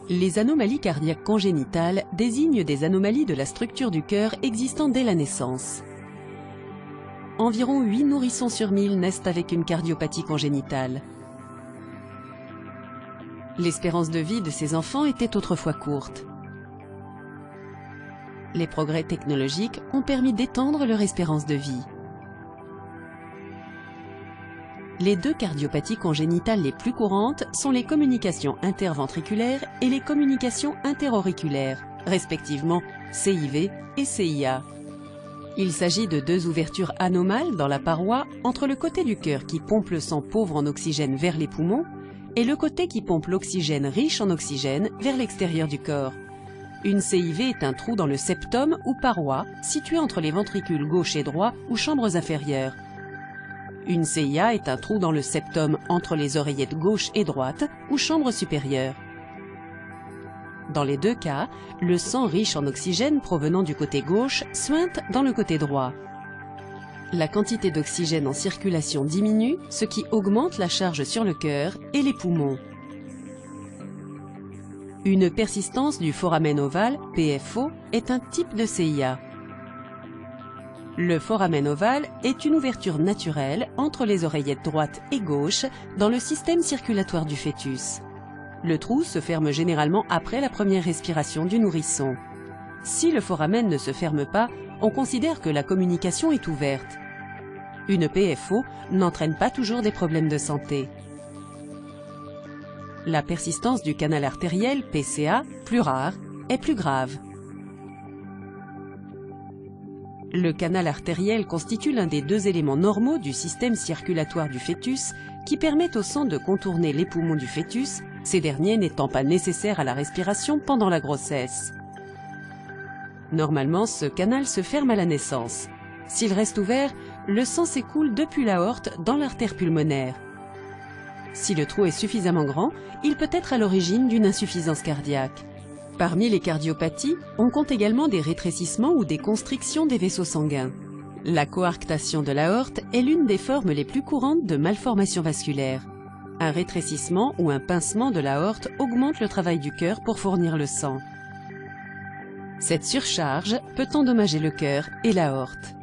Les anomalies cardiaques congénitales désignent des anomalies de la structure du cœur existant dès la naissance. Environ 8 nourrissons sur 1000 naissent avec une cardiopathie congénitale. L'espérance de vie de ces enfants était autrefois courte. Les progrès technologiques ont permis d'étendre leur espérance de vie. Les deux cardiopathies congénitales les plus courantes sont les communications interventriculaires et les communications interauriculaires, respectivement CIV et CIA. Il s'agit de deux ouvertures anomales dans la paroi entre le côté du cœur qui pompe le sang pauvre en oxygène vers les poumons et le côté qui pompe l'oxygène riche en oxygène vers l'extérieur du corps. Une CIV est un trou dans le septum ou paroi situé entre les ventricules gauche et droit ou chambres inférieures. Une CIA est un trou dans le septum entre les oreillettes gauche et droite ou chambres supérieures. Dans les deux cas, le sang riche en oxygène provenant du côté gauche suinte dans le côté droit. La quantité d'oxygène en circulation diminue, ce qui augmente la charge sur le cœur et les poumons. Une persistance du foramen ovale, PFO, est un type de CIA. Le foramen ovale est une ouverture naturelle entre les oreillettes droite et gauche dans le système circulatoire du fœtus. Le trou se ferme généralement après la première respiration du nourrisson. Si le foramen ne se ferme pas, on considère que la communication est ouverte. Une PFO n'entraîne pas toujours des problèmes de santé. La persistance du canal artériel, PCA, plus rare, est plus grave. Le canal artériel constitue l'un des deux éléments normaux du système circulatoire du fœtus qui permettent au sang de contourner les poumons du fœtus, ces derniers n'étant pas nécessaires à la respiration pendant la grossesse. Normalement, ce canal se ferme à la naissance. S'il reste ouvert, le sang s'écoule depuis l'aorte dans l'artère pulmonaire. Si le trou est suffisamment grand, il peut être à l'origine d'une insuffisance cardiaque. Parmi les cardiopathies, on compte également des rétrécissements ou des constrictions des vaisseaux sanguins. La coarctation de l'aorte est l'une des formes les plus courantes de malformation vasculaire. Un rétrécissement ou un pincement de l'aorte augmente le travail du cœur pour fournir le sang. Cette surcharge peut endommager le cœur et l'aorte.